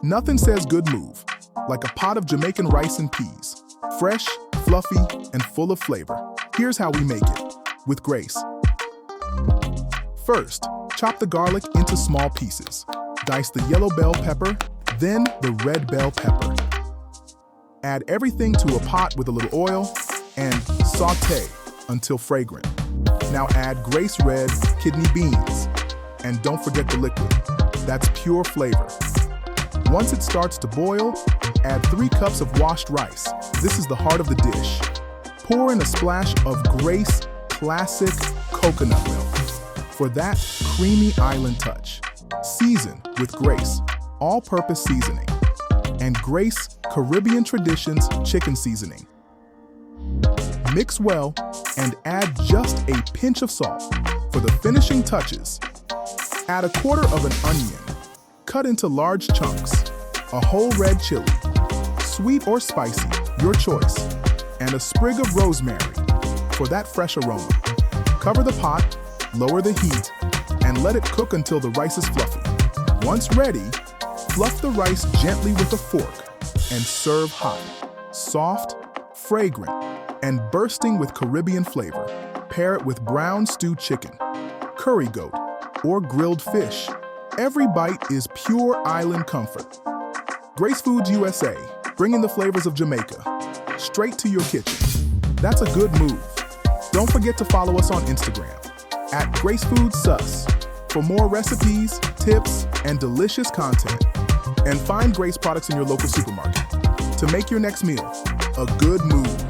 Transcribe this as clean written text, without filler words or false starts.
Nothing says good move like a pot of Jamaican rice and peas. Fresh, fluffy, and full of flavor. Here's how we make it, with grace. First, chop the garlic into small pieces. Dice the yellow bell pepper, then the red bell pepper. Add everything to a pot with a little oil and sauté until fragrant. Now add Grace red kidney beans. And don't forget the liquid. That's pure flavor. Once it starts to boil, add 3 cups of washed rice. This is the heart of the dish. Pour in a splash of Grace classic coconut milk for that creamy island touch. Season with Grace all-purpose seasoning and Grace Caribbean Traditions chicken seasoning. Mix well and add just a pinch of salt for the finishing touches. Add a quarter of an onion, cut into large chunks, a whole red chili, sweet or spicy, your choice, and a sprig of rosemary for that fresh aroma. Cover the pot, lower the heat, and let it cook until the rice is fluffy. Once ready, fluff the rice gently with a fork and serve hot, soft, fragrant, and bursting with Caribbean flavor. Pair it with brown stewed chicken, curry goat, or grilled fish. Every bite is pure island comfort. Grace Foods USA, bringing the flavors of Jamaica straight to your kitchen. That's a good move. Don't forget to follow us on Instagram @GraceFoodsSus for more recipes, tips, and delicious content. And find Grace products in your local supermarket to make your next meal a good move.